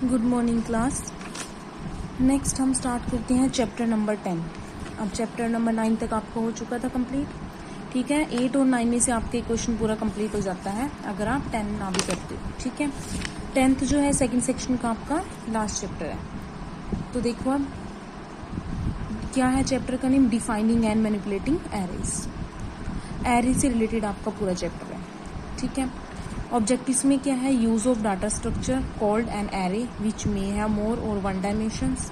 Good morning class. Next हम start करते हैं चैप्टर नंबर 10। अब चैप्टर नंबर 9 तक आपका हो चुका था कंप्लीट, ठीक है। 8 और 9 में से आपके क्वेश्चन पूरा कंप्लीट हो जाता है अगर आप 10 ना भी करते हो, ठीक है। 10th जो है सेकंड सेक्शन का आपका लास्ट चैप्टर है। तो देखो अब क्या है चैप्टर का name, defining and manipulating arrays. Array से रिलेटेड आपका पूरा चैप्टर है, ठीक है। ऑब्जेक्टिव्स में क्या है, use of data structure called an array which may have more और one dimensions,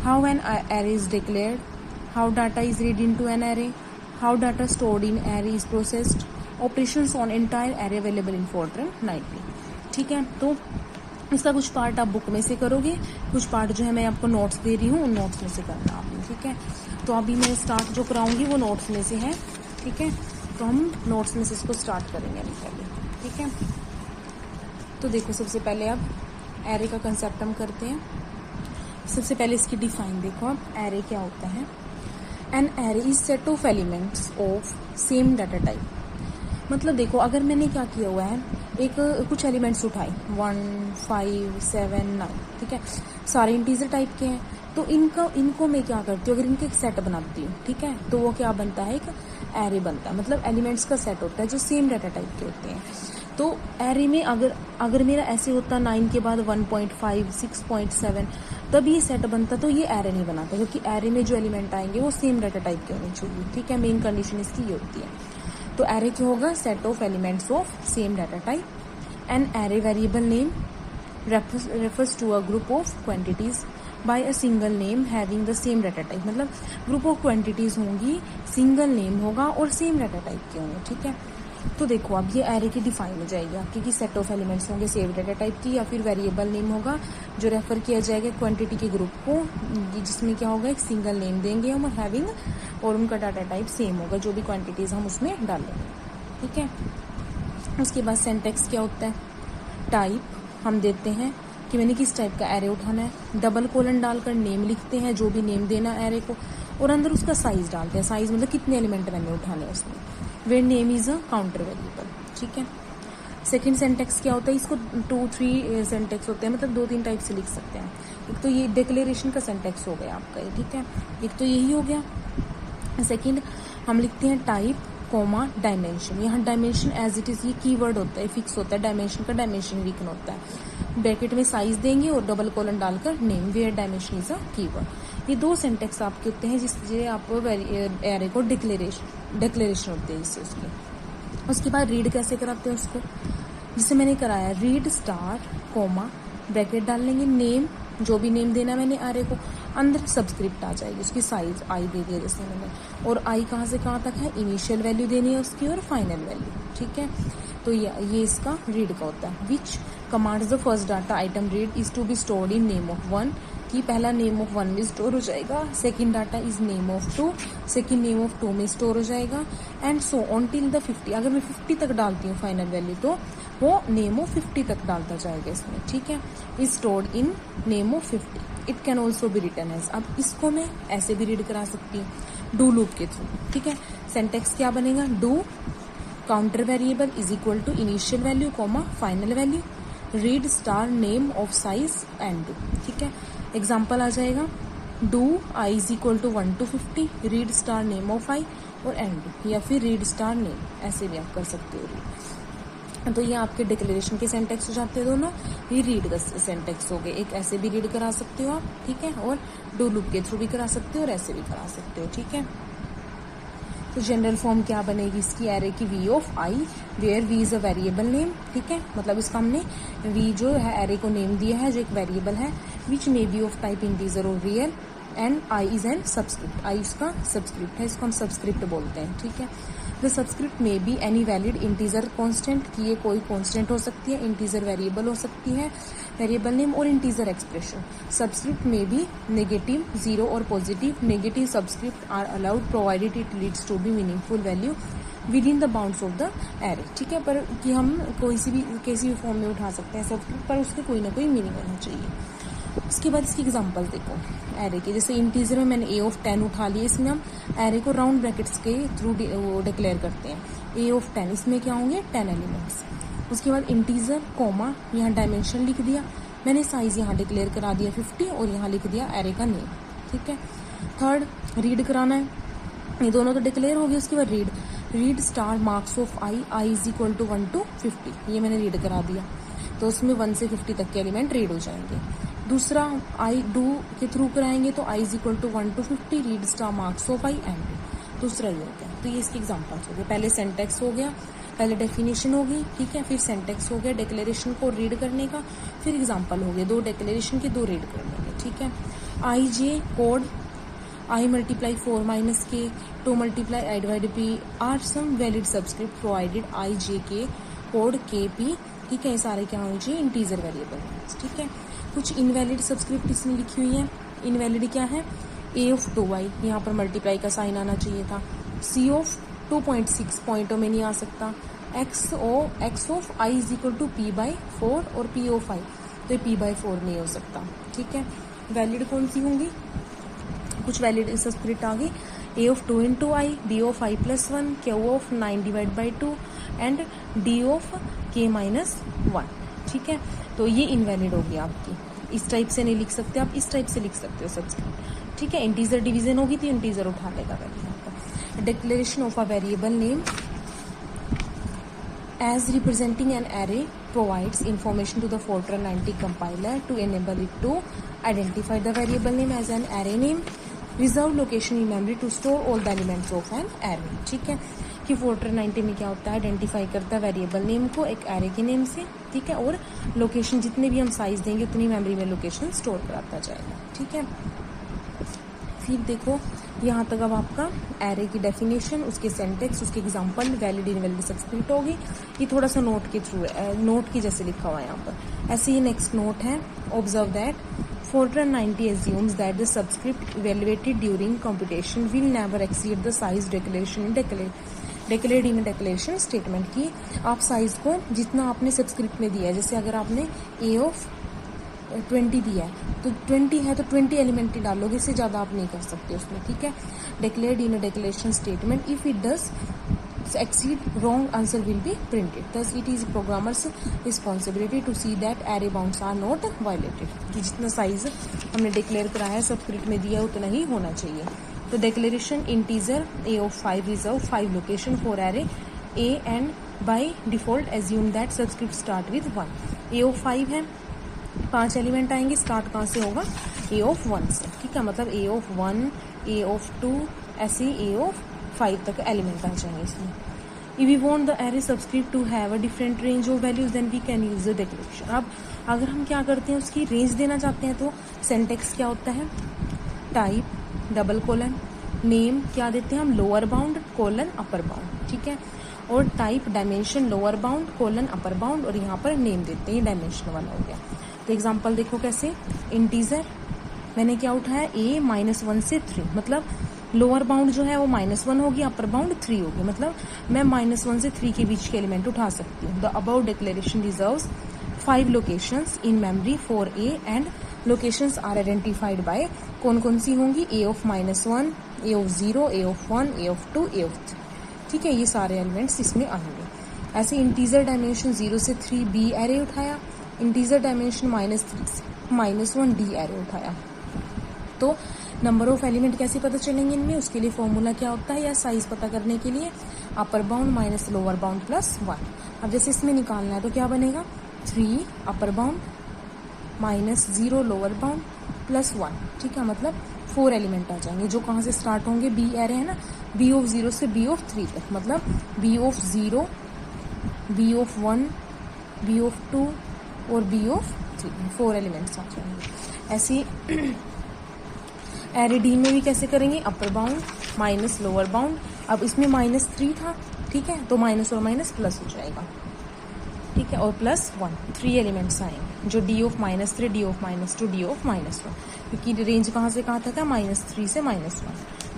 how an array is declared, how data is read into an array, how data stored in array is processed, operations on entire array available in Fortran ninety, ठीक है। तो इसका कुछ part आप book में से करोगे, कुछ पार्ट जो है मैं आपको नोट्स दे रही हूँ उन नोट्स में से करना आपने, ठीक है। तो अभी मैं स्टार्ट जो कराऊंगी वो नोट्स में से है, ठीक है। तो हम नोट्स में से इसको स्टार्ट करेंगे अभी पहले, ठीक है। तो देखो सबसे पहले अब एरे का कंसेप्ट हम करते हैं। सबसे पहले इसकी डिफाइन देखो अब, एरे क्या होता है। N array is set of elements of same data type. मतलब देखो अगर मैंने क्या किया हुआ है, एक कुछ एलिमेंट्स उठाए 1, 5, 7, 9, ठीक है। सारे इंटीजर टाइप के हैं, तो इनको मैं क्या करती हूँ, अगर इनके एक सेट बनाती हूँ, ठीक है, तो वो क्या बनता है, एक एरे बनता है। मतलब एलिमेंट्स का सेट होता है जो सेम डाटा टाइप के होते हैं। तो एरे में अगर मेरा ऐसे होता 9 के बाद 1.5, 6.7, तब ये सेट बनता, तो ये एरे नहीं बनाता, क्योंकि एरे में जो एलिमेंट आएंगे वो सेम डाटा टाइप के होने चाहिए, ठीक है। मेन कंडीशन इसकी ये होती है। तो एरे क्या होगा, set of elements of same data type. An array variable name refers to a group of quantities by a single name having the same data type। मतलब ग्रुप ऑफ क्वांटिटीज होंगी, single name होगा और same data type के होंगे, ठीक है। तो देखो अब ये एरे की डिफाइन हो जाएगी आपकी कि सेट ऑफ एलिमेंट्स होंगे सेम डाटा टाइप की, या फिर वेरिएबल नेम होगा जो रेफर किया जाएगा क्वांटिटी के ग्रुप को, जिसमें क्या होगा, एक सिंगल नेम देंगे हम हैविंग, और उनका डाटा टाइप सेम होगा जो भी क्वांटिटीज हम उसमें डालेंगे, ठीक है। उसके बाद सिंटैक्स क्या होता है, टाइप हम देते हैं कि मैंने किस टाइप का एरे उठाना है, डबल कोलन डालकर नेम लिखते हैं, जो भी नेम देना एरे को, और अंदर उसका साइज डालते हैं। साइज मतलब कितने एलिमेंट मैंने उठाने हैं उसमें, where name is a counter variable, ठीक है। सेकंड सिंटैक्स क्या होता है, इसको 2-3 सिंटैक्स होते हैं, मतलब 2-3 टाइप से लिख सकते हैं। एक तो ये डिक्लेरेशन का सिंटैक्स हो गया आपका ये, ठीक है, एक तो यही हो गया। सेकंड हम लिखते हैं टाइप कोमा डायमेंशन। यहाँ डायमेंशन एज इट इज ये कीवर्ड होता है, फिक्स होता है। डायमेंशन का डायमेंशन रिकन होता है, ब्रैकेट में साइज देंगे और डबल कोलन डालकर name, where dimension is a keyword. ये 2 सिंटैक्स आपके होते हैं जिससे आप एरे को डिक्लेरेशन होते हैं इससे उसके। उसके बाद रीड कैसे कराते हैं उसको, जिसे मैंने कराया रीड स्टार कोमा ब्रैकेट डाल लेंगे, नेम जो भी नेम देना मैंने एरे को, अंदर सब्सक्रिप्ट आ जाएगी, उसकी साइज आई दे दिया जैसे मैंने, और आई कहाँ से कहाँ तक है, इनिशियल वैल्यू देनी है उसकी और फाइनल वैल्यू, ठीक है। तो ये इसका रीड का होता है। Which commands the first data item read is to be stored in name of 1, कि पहला नेम ऑफ 1 में स्टोर हो जाएगा, second data is name of 2, second name of 2 में स्टोर हो जाएगा, and so on till the 50। अगर मैं 50 तक डालती हूँ फाइनल वैल्यू, तो वो नेम ऑफ 50 तक डालता जाएगा इसमें, ठीक है। Is stored in name of 50। It can also be return as, अब इसको मैं ऐसे भी रीड करा सकती हूँ डू लूप के थ्रू, ठीक है। सिंटैक्स क्या बनेगा, do counter variable is equal to initial value comma final value, read star name of size end do, ठीक है। एग्जाम्पल आ जाएगा, do I is equal to 1 to 50, read star name of I और end do, या फिर read star name, ऐसे भी आप कर सकते हो रीड। तो ये आपके डिक्लेरेशन के सिंटैक्स हो जाते हैं दोनों, ये रीड का सिंटैक्स हो गए। एक ऐसे भी रीड करा सकते हो आप, ठीक है, और डू लूप के थ्रू भी करा सकते हो और ऐसे भी करा सकते हो, ठीक है। तो जनरल फॉर्म क्या बनेगी इसकी एरे की, v of i where v is a variable name, ठीक है। मतलब इसका हमने वी जो है एरे को नेम दिया है जो एक वेरिएबल है, which may be of type integer और real, and I is an subscript, I इसका सब्सक्रिप्ट है, इसको हम सब्सक्रिप्ट बोलते हैं, ठीक है। द सब्सक्रिप्ट में be any valid integer constant, कि ये कोई कांस्टेंट हो सकती है, इंटीजर वेरिएबल हो सकती है, वेरिएबल नेम और इंटीजर एक्सप्रेशन। सब्सक्रिप्ट में बी नेगेटिव, 0 और positive. Negative subscript are allowed provided it leads to be meaningful value with in the bounds of the array, ठीक है। पर कि हम किसी भी फॉर्म में उठा सकते हैं सब्सक्रिप्ट, पर उसके कोई ना कोई मीनिंग होना चाहिए। उसके बाद इसकी एग्जांपल देखो एरे के, जैसे इंटीजर में मैंने ए ऑफ 10 उठा लिया, इसमें हम एरे को राउंड ब्रैकेट्स के थ्रू डिक्लेयर करते हैं। ए ऑफ 10, इसमें क्या होंगे 10 एलिमेंट्स। उसके बाद इंटीजर कोमा, यहाँ डायमेंशन लिख दिया, मैंने साइज यहाँ डिक्लेयर करा दिया 50 और यहाँ लिख दिया एरे का नेम, ठीक है। थर्ड, रीड कराना है, ये दोनों तो डिक्लेयर हो गए। उसके बाद read star marks of i is equal to 1 to 50, ये मैंने रीड करा दिया, तो उसमें 1 से 50 तक के एलिमेंट रीड हो जाएंगे। दूसरा आई डू के थ्रू कराएंगे तो I is equal to 1 to 50 read star marks of I end do, दूसरा ये हो गया। तो ये इसके एग्जाम्पल्स हो गए। पहले सेंटेक्स हो गया, पहले डेफिनेशन होगी, ठीक है, फिर सेंटेक्स हो गया डिक्लेरेशन को रीड करने का, फिर एग्जाम्पल हो गए, 2 डिक्लेरेशन के 2 रीड करने के, ठीक है। आई जे code I multiply 4 minus k, to multiply I divide p are some valid subscript provided I j k code k p, ठीक है। ये सारे क्या होने चाहिए, इंटीजर वेरिएबल, ठीक है। कुछ इनवैलिड सब्सक्रिप्ट इसमें लिखी हुई है। इनवैलिड क्या है, a ऑफ 2y, यहाँ पर मल्टीप्लाई का साइन आना चाहिए था। c ऑफ 2.6 पॉइंटों में नहीं आ सकता। x of i is equal to p by 4 और p ऑफ i, तो ये p बाई 4 नहीं हो सकता, ठीक है। वैलिड कौन सी होंगी, कुछ वैलिड सब्सक्रिप्ट आ गई, a of 2 into I, b of i plus 1, q of 9 divide by 2 and d of k minus 1, ठीक है। तो ये इनवैलिड होगी आपकी, इस टाइप से नहीं लिख सकते आप, इस टाइप से लिख सकते हो सब्सक्रिप्ट, ठीक है। इंटीजर डिवीजन होगी तो इंटीजर उठा लेगा वैल्यू आपका। Declaration of a variable name as representing an array provides information to the Fortran 90 compiler to enable it to identify the variable name as an array name, reserve location in memory to store all the elements of an array, ठीक है। कि Fortran 90 में क्या होता है, identify करता है variable name को एक एरे के नेम से, ठीक है, और लोकेशन जितने भी हम साइज देंगे उतनी मेमोरी में लोकेशन स्टोर कराता जाएगा, ठीक है। फिर देखो यहाँ तक अब आपका एरे की डेफिनेशन, उसके सेंटेक्स, उसके एग्जांपल, वैलिड इनवैलिड सब्सक्रिप्ट होगी। ये थोड़ा सा नोट के थ्रू है, नोट की जैसे लिखा हुआ है यहाँ पर। ऐसे ये नेक्स्ट नोट है, observe that Fortran 90 assumes that the subscript evaluated during computation will never exceed the size declared in declaration statement की आप साइज को जितना आपने सब्सक्रिप्ट में दिया है, जैसे अगर आपने a ऑफ 20 दिया है तो 20 है तो 20 एलिमेंट ही डालोगे, इससे ज़्यादा आप नहीं कर सकते उसमें, ठीक है। Declared in a declaration statement if it does exceed wrong answer will be printed, thus it is programmer's responsibility to see that array bounds are not violated, कि जितना साइज हमने डिक्लेयर कराया है सब्सक्रिप्ट में दिया उतना ही होना चाहिए। तो declaration integer a of 5 reserve 5 location for array a and by default assume that subscript start with 1। a of 5 है, 5 एलिमेंट आएंगे, स्टार्ट कहाँ से होगा, a ऑफ 1 से, ठीक है। मतलब a ऑफ 1, a ऑफ 2, ऐसे a ऑफ 5 तक एलिमेंट आ जाएंगे इसमें। If we want the array subscript to have a different range of values, then we can use the declaration। अब अगर हम क्या करते हैं, उसकी रेंज देना चाहते हैं तो सेंटेक्स क्या होता है, टाइप डबल कोलन, नेम क्या देते हैं हम, lower bound colon upper bound, ठीक है। और type dimension lower bound colon upper bound, और यहाँ पर नेम देते हैं, डायमेंशन वाला हो गया। तो एग्जाम्पल देखो कैसे, इंटीजर मैंने क्या उठाया, a -1 से 3, मतलब लोअर बाउंड जो है वो -1 होगी, अपर बाउंड 3 होगी, मतलब मैं -1 से 3 के बीच के एलिमेंट उठा सकती हूँ। The about declaration reserves 5 locations in memory for a and locations are identified by, कौन कौन सी होंगी, a of -1, a of 0, a of 1, a of 2, a of 3, ठीक है। ये सारे एलिमेंट्स इसमें आएंगे। ऐसे इंटीजर डायमेंशन 0 से 3 b एरे उठाया, इंटीजर डायमेंशन -3 से -1 d एरे उठाया। तो नंबर ऑफ एलिमेंट कैसे पता चलेंगे इनमें, उसके लिए फॉर्मूला क्या होता है, या साइज पता करने के लिए upper bound minus lower bound plus 1। अब जैसे इसमें निकालना है तो क्या बनेगा, 3 upper bound -0 lower bound plus 1, ठीक है। मतलब 4 एलिमेंट आ जाएंगे जो कहाँ से स्टार्ट होंगे, बी एरे है ना, b ऑफ 0 से b ऑफ 3 तक, मतलब b of 0, b of 1, b of 2 और b ऑफ 3, 4 एलिमेंट्स आ जाएंगे। ऐसे एरे डी में भी कैसे करेंगे, upper bound minus lower bound, अब इसमें -3 था, ठीक है, तो माइनस और माइनस प्लस हो जाएगा, ठीक है, और प्लस 1, 3 एलिमेंट्स आएंगे जो d of -3, d of -2, d of -1, क्योंकि रेंज कहाँ से कहाँ तक है, -3 से -1,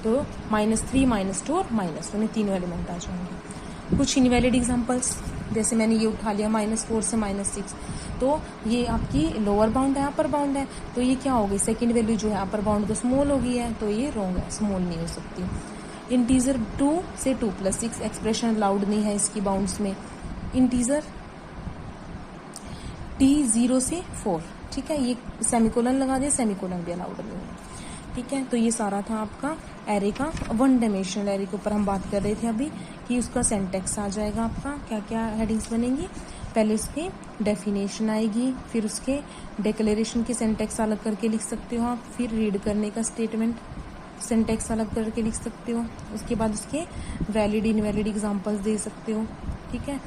तो -3, -2 और -1, तीनों एलिमेंट आ जाएंगे। कुछ इनवैलिड एग्जांपल्स, जैसे मैंने ये उठा लिया -4 से -6, तो ये आपकी लोअर बाउंड है, अपर बाउंड है, तो ये क्या होगी, सेकंड वैल्यू जो है अपर बाउंड तो स्मॉल हो गई है, तो ये रॉन्ग है, स्मॉल नहीं हो सकती। इंटीजर 2 से 2 + 6 एक्सप्रेशन अलाउड नहीं है इसकी बाउंड्स में। इंटीजर t 0 से 4 ठीक है, ये सेमीकोलन लगा दिया, सेमीकोलन भी अलाउड नहीं है। ठीक है, तो ये सारा था आपका एरे का, वन डायमेंशनल एरे के ऊपर हम बात कर रहे थे अभी कि उसका सिंटैक्स आ जाएगा आपका, क्या क्या हेडिंग्स बनेंगी। पहले उसके डेफिनेशन आएगी, फिर उसके डिक्लेरेशन की सिंटैक्स अलग करके लिख सकते हो आप, फिर रीड करने का स्टेटमेंट सिंटैक्स अलग करके लिख सकते हो, उसके बाद उसके वैलिड इनवैलिड एग्जांपल्स दे सकते हो। ठीक है,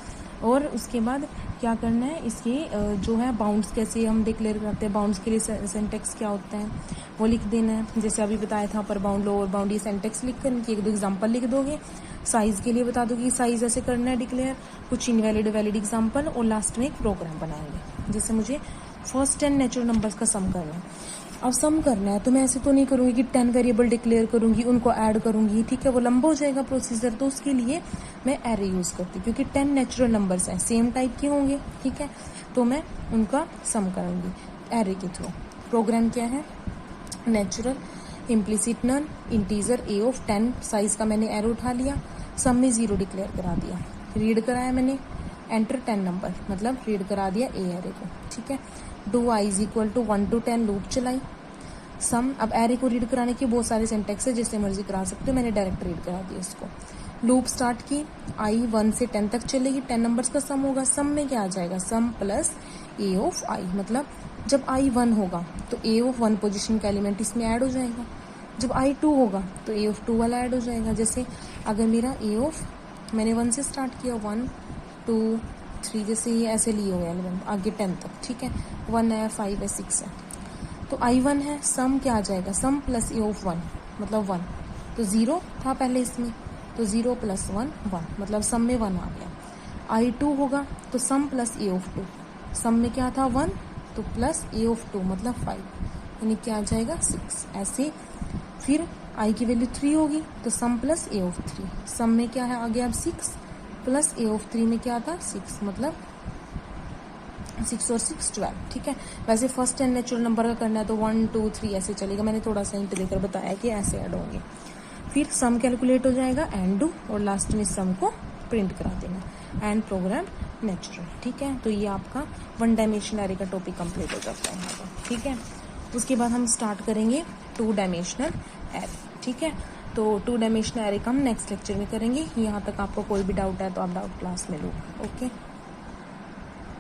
और उसके बाद क्या करना है, इसके जो है बाउंड्स कैसे हम डिक्लेयर करते हैं, बाउंड्स के लिए सिंटैक्स क्या होता है वो लिख देना है। जैसे अभी बताया था अपर बाउंड लोअर बाउंड, ये सिंटैक्स लिख कर इनकी एक दो एग्जांपल लिख दोगे। साइज के लिए बता दोगे साइज ऐसे करना है डिक्लेयर, कुछ इनवैलिड वैलिड एग्जांपल, और लास्ट में एक प्रोग्राम बनाएंगे। जैसे मुझे फर्स्ट 10 नेचुरल नंबर्स का सम करना है। अब सम करना है तो मैं ऐसे तो नहीं करूंगी कि 10 वेरिएबल डिक्लेयर करूंगी, उनको ऐड करूंगी, ठीक है, वो लंबा हो जाएगा प्रोसीजर। तो उसके लिए मैं एरे यूज करती हूँ, क्योंकि 10 नेचुरल नंबर्स हैं, सेम टाइप के होंगे। ठीक है, तो मैं उनका सम करूंगी एरे के थ्रू। प्रोग्राम क्या है, natural, implicit none, integer A of 10, size का मैंने एरो उठा लिया, सम में 0 डिक्लेयर करा दिया, रीड कराया मैंने, एंटर 10 नंबर, मतलब रीड करा दिया ए एरे को। ठीक है, do I is equal to 1 to 10 loop चलाई, सम। अब एरे को रीड कराने के बहुत सारे सिंटैक्स है, जिससे मर्जी करा सकते हो, मैंने डायरेक्ट रीड करा दिया इसको। लूप स्टार्ट की, आई 1 से 10 तक चलेगी, 10 नंबर्स का सम होगा। सम में क्या आ जाएगा, सम प्लस ए ऑफ आई, मतलब जब आई 1 होगा तो ए ऑफ 1 पोजिशन का एलिमेंट इसमें ऐड हो जाएगा, जब आई 2 होगा तो ए ऑफ 2 वाला ऐड हो जाएगा। जैसे अगर मेरा ए ऑफ, मैंने 1 से स्टार्ट किया, 1 2 3, जैसे ये ऐसे लिए हुए एलिमेंट आगे 10 तक, ठीक है, 1 है, 5 है, 6 है, तो आई 1 है, सम क्या आ जाएगा, सम प्लस ए ऑफ 1 मतलब 1, तो 0 था पहले इसमें, तो 0 प्लस 1 1, मतलब सम में 1 आ गया। आई 2 होगा तो सम प्लस ए ऑफ 2, सम में क्या था 1, तो प्लस ए ऑफ 2 मतलब 5, यानी क्या आ जाएगा 6। ऐसे फिर आई की वैल्यू 3 होगी तो सम प्लस ए ऑफ 3, सम में क्या है आ गया अब 6, प्लस ए ऑफ 3 में क्या था 6, मतलब 6 और 6 12। ठीक है, वैसे फर्स्ट 10 नेचुरल नंबर का करना है तो 1 2 3 ऐसे चलेगा, मैंने थोड़ा सा हिंट देकर बताया कि ऐसे ऐड होंगे। फिर सम कैलकुलेट हो जाएगा, एंड डू, और लास्ट में सम को प्रिंट करा देना, एंड प्रोग्राम नेचुरल। ठीक है, तो ये आपका 1 डायमेंशनल एरे का टॉपिक कंप्लीट हो जाता है यहाँ पर। ठीक है, उसके बाद हम स्टार्ट करेंगे 2 डायमेंशनल एरे। ठीक है, तो 2 डायमेंशनल एरे का हम नेक्स्ट लेक्चर में करेंगे। यहाँ तक आपको कोई भी डाउट है तो आप डाउट क्लास में लो। ओके।